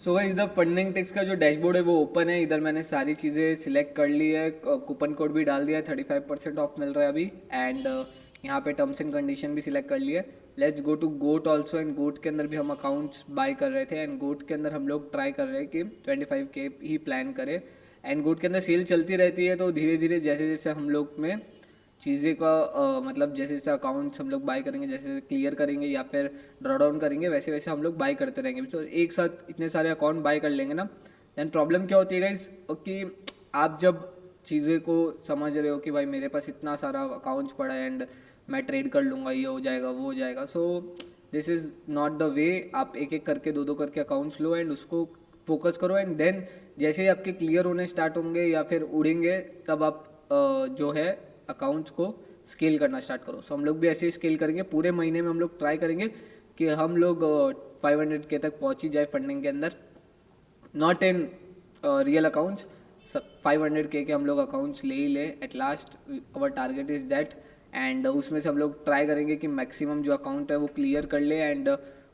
So guys the funding ticks का जो dashboard है वो ओपन है। इधर मैंने सारी चीज़ें सिलेक्ट कर ली है, कूपन कोड भी डाल दिया है, 35% ऑफ मिल रहा है अभी। एंड यहाँ पे टर्म्स एंड कंडीशन भी सिलेक्ट कर लिया है। Let's go to goat also. And goat के अंदर भी हम अकाउंट्स बाय कर रहे थे, एंड गोट के अंदर हम लोग ट्राई कर रहे हैं कि 25K ही प्लान करें। एंड गोट के अंदर सेल चलती रहती है, तो धीरे धीरे जैसे जैसे हम लोग में चीज़ें का मतलब जैसे जैसे अकाउंट्स हम लोग बाय करेंगे, जैसे जैसे क्लियर करेंगे या फिर ड्रॉ डाउन करेंगे, वैसे वैसे हम लोग बाय करते रहेंगे। तो एक साथ इतने सारे अकाउंट बाय कर लेंगे ना, देन प्रॉब्लम क्या होती है गाइस कि आप जब चीज़ें को समझ रहे हो कि भाई मेरे पास इतना सारा अकाउंट्स पड़ा है एंड मैं ट्रेड कर लूँगा, ये हो जाएगा वो हो जाएगा, so this is not the way. आप एक एक करके दो दो करके अकाउंट्स लो एंड उसको फोकस करो, एंड देन जैसे ही आपके क्लियर होने स्टार्ट होंगे या फिर उड़ेंगे, तब आप जो है अकाउंट्स को स्केल करना स्टार्ट करो। सो हम लोग भी ऐसे ही स्केल करेंगे। पूरे महीने में हम लोग ट्राई करेंगे कि हम लोग 500K तक पहुंच ही जाए फंडिंग के अंदर, not in real accounts. 500K के हम लोग अकाउंट्स ले ही ले at last, our target is that. And उसमें से हम लोग ट्राई करेंगे कि मैक्सिमम जो अकाउंट है वो क्लियर कर ले, एंड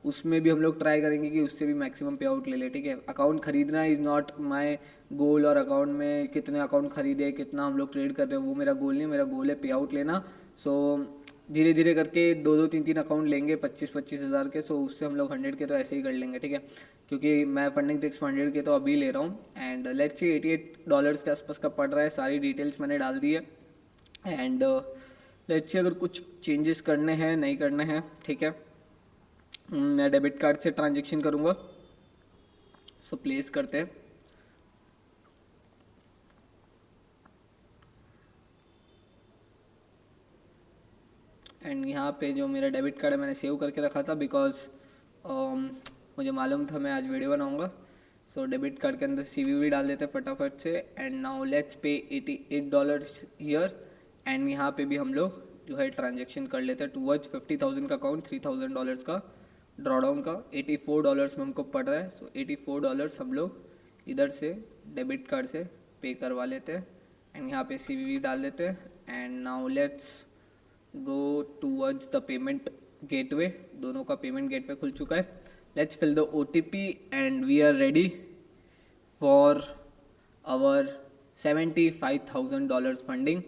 उसमें भी हम लोग ट्राई करेंगे कि उससे भी मैक्सिमम पे आउट ले ले। ठीक है, अकाउंट खरीदना इज़ नॉट माय गोल, और अकाउंट में कितने अकाउंट खरीदे, कितना हम लोग ट्रेड कर रहे हैं, वो मेरा गोल नहीं। मेरा गोल है पे आउट लेना। सो धीरे धीरे करके दो दो तीन तीन अकाउंट लेंगे 25-25 हज़ार के। सो उससे हम लोग 100K तो ऐसे ही कर लेंगे। ठीक है, क्योंकि मैं फंडिंग टिक्स 100K तो अभी ले रहा हूँ। एंड लेट्स सी $88 के आसपास का पड़ रहा है। सारी डिटेल्स मैंने डाल दी है। एंड लेट्स सी अगर कुछ चेंजेस करने हैं नहीं करने हैं, ठीक है। मैं डेबिट कार्ड से ट्रांजेक्शन करूँगा। सो प्लेस करते हैं। एंड यहाँ पे जो मेरा डेबिट कार्ड है मैंने सेव करके रखा था, बिकॉज मुझे मालूम था मैं आज वीडियो बनाऊँगा। सो डेबिट कार्ड के अंदर CVV डाल देते हैं फटाफट से। एंड नाउ लेट्स पे $88 हियर। एंड यहाँ पे भी हम लोग जो है ट्रांजेक्शन कर लेते हैं टूवर्ड्स 50,000 का अकाउंट, $3,000 का ड्रॉडाउन का। $84 में हमको पड़ रहा है। सो $84 हम लोग इधर से डेबिट कार्ड से पे करवा लेते हैं। एंड यहाँ पे CVV डाल देते हैं। And now let's go towards the payment gateway. दोनों का पेमेंट गेटवे खुल चुका है। Let's fill the OTP and we are ready for our $75,000 funding.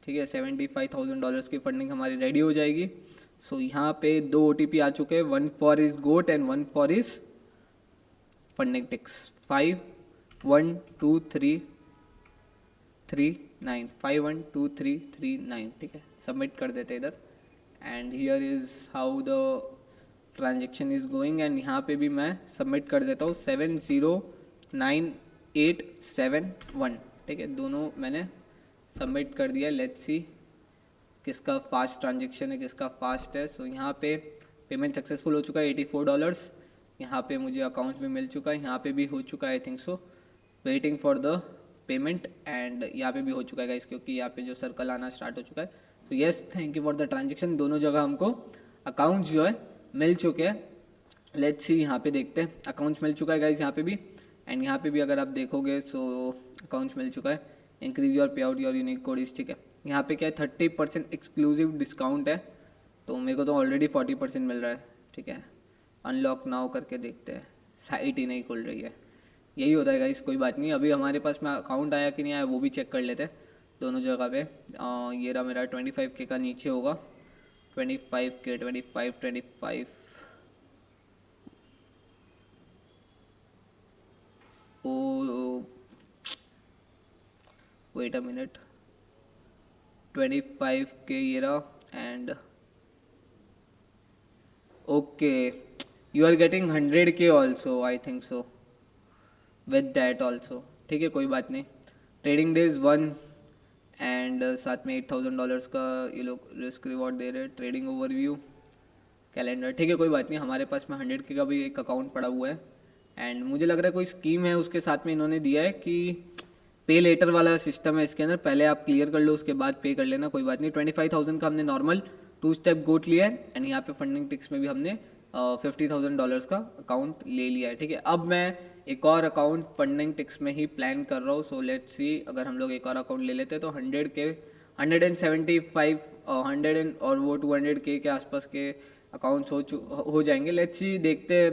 ठीक है, $75,000 की फंडिंग हमारी रेडी हो जाएगी। सो यहाँ पे दो OTP आ चुके हैं, one for is goat and one for is funding ticks. 512339, 512339। ठीक है, सबमिट कर देते इधर। And here is how the transaction is going. And यहाँ पे भी मैं सबमिट कर देता हूँ 709871। ठीक है, दोनों मैंने सबमिट कर दिया। लेट्स सी किसका फास्ट ट्रांजेक्शन है, किसका फास्ट है। सो यहाँ पे पेमेंट सक्सेसफुल हो चुका है $84। यहाँ पे मुझे अकाउंट भी मिल चुका है, यहाँ पे भी हो चुका है आई think so. Waiting for the payment. And यहाँ पे भी हो चुका है गाइस, क्योंकि यहाँ पे जो सर्कल आना स्टार्ट हो चुका है। So yes, thank you for the transaction. दोनों जगह हमको अकाउंट्स जो है मिल चुके हैं। लेट्स सी यहाँ पे देखते हैं। अकाउंट्स मिल चुका है गाइस यहाँ पे भी। एंड यहाँ पे भी अगर आप देखोगे सो अकाउंट्स मिल चुका है। इंक्रीज योर पे आउट योर यूनिक कोड इस। ठीक है, यहाँ पे क्या है 30% एक्सक्लूसिव डिस्काउंट है, तो मेरे को तो ऑलरेडी 40% मिल रहा है। ठीक है, अनलॉक नाउ करके देखते हैं, साइट ही नहीं खुल रही है। यही होता है गाइस, कोई बात नहीं। अभी हमारे पास में अकाउंट आया कि नहीं आया वो भी चेक कर लेते हैं दोनों जगह पे। ये रहा मेरा 25K का नीचे होगा। 25K 25 oh wait a minute, 25K ये रहा। And okay, you are getting 100K also I think so with that also. ठीक है, कोई बात नहीं। ट्रेडिंग डेज 1 एंड साथ में $8,000 का ये लोग रिस्क रिवॉर्ड दे रहे हैं। ट्रेडिंग ओवरव्यू कैलेंडर, ठीक है कोई बात नहीं। हमारे पास में 100K का भी एक अकाउंट पड़ा हुआ है। एंड मुझे लग रहा है कोई स्कीम है उसके साथ में इन्होंने दिया है कि पे लेटर वाला सिस्टम है इसके अंदर। पहले आप क्लियर कर लो, उसके बाद पे कर लेना, कोई बात नहीं। 25,000 का हमने नॉर्मल 2 स्टेप गोट लिया है। एंड यहाँ पे फंडिंग टिक्स में भी हमने $50,000 का अकाउंट ले लिया है। ठीक है, अब मैं एक और अकाउंट फंडिंग टिक्स में ही प्लान कर रहा हूँ। सो लेट्स सी, अगर हम लोग एक और अकाउंट ले लेते हैं तो 100K 175 100 और वो 200K के आसपास के अकाउंट्स हो जाएंगे। लेट्स सी, देखते हैं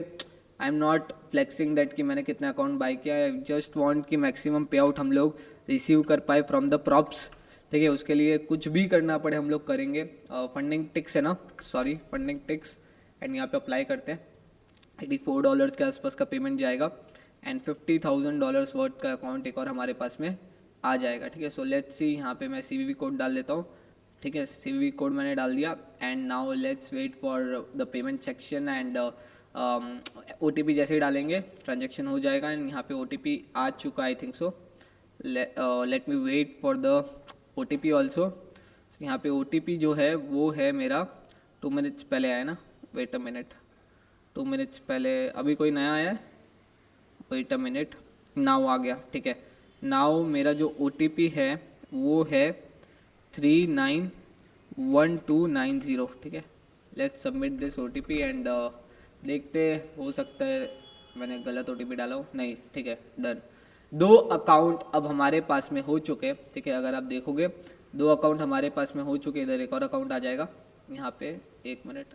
I am not flexing that कि मैंने कितना अकाउंट बाय किया है, जस्ट वांट कि मैक्सिमम पे आउट हम लोग रिसीव कर पाए फ्रॉम द प्रॉप्स, ठीक है। उसके लिए कुछ भी करना पड़े हम लोग करेंगे। फंडिंग टिक्स है ना, सॉरी फंडिंग टिक्स, एंड यहाँ पे अप्लाई करते हैं। $84 के आसपास का पेमेंट जाएगा एंड $50,000 वर्थ का अकाउंट एक और हमारे पास में आ जाएगा, ठीक है। सो लेट्स सी, यहाँ पे मैं CVV कोड डाल देता हूँ, ठीक है। CVV कोड मैंने डाल दिया and now let's wait for the payment section and OTP जैसे ही डालेंगे ट्रांजेक्शन हो जाएगा एंड यहाँ पे OTP आ चुका I think so. Let me wait for the OTP also. यहाँ पे OTP जो है वो है मेरा 2 मिनट्स पहले आया ना, वेट अ मिनट, 2 मिनट्स पहले, अभी कोई नया आया है, वेट अ मिनट, नाउ आ गया, ठीक है। नाउ मेरा जो OTP है वो है 391290, ठीक है। Let's submit this OTP and देखते, हो सकता है मैंने गलत OTP डाला हो, नहीं, ठीक है, डन। 2 अकाउंट अब हमारे पास में हो चुके, ठीक है। अगर आप देखोगे 2 अकाउंट हमारे पास में हो चुके, इधर एक और अकाउंट आ जाएगा यहाँ पे, 1 मिनट,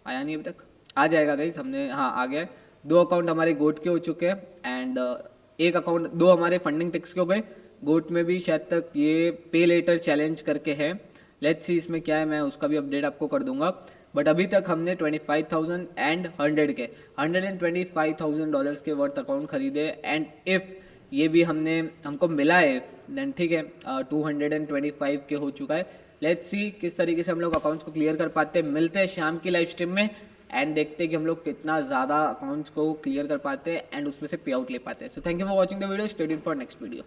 आया नहीं अभी तक, आ जाएगा गाइस, हमने, हाँ आ गया। 2 अकाउंट हमारे गोट के हो चुके हैं एंड एक अकाउंट, 2 हमारे फंडिंग टिक्स के हो गए। गोट में भी शायद तक ये पे लेटर चैलेंज करके है, लेट्स सी इसमें क्या है, मैं उसका भी अपडेट आपको कर दूंगा। बट अभी तक हमने 25,000 एंड 100 के $125,000 के वर्थ अकाउंट खरीदे एंड इफ ये भी हमको मिला है देन ठीक है, 225 के हो चुका है। लेट्स सी किस तरीके से हम लोग अकाउंट्स को क्लियर कर पाते हैं। मिलते हैं शाम की लाइव स्ट्रीम में एंड देखते हैं कि हम लोग कितना ज़्यादा अकाउंट्स को क्लियर कर पाते हैं एंड उसमें से पे आउट ले पाते हैं। So thank you for watching the video, stay tuned for next video.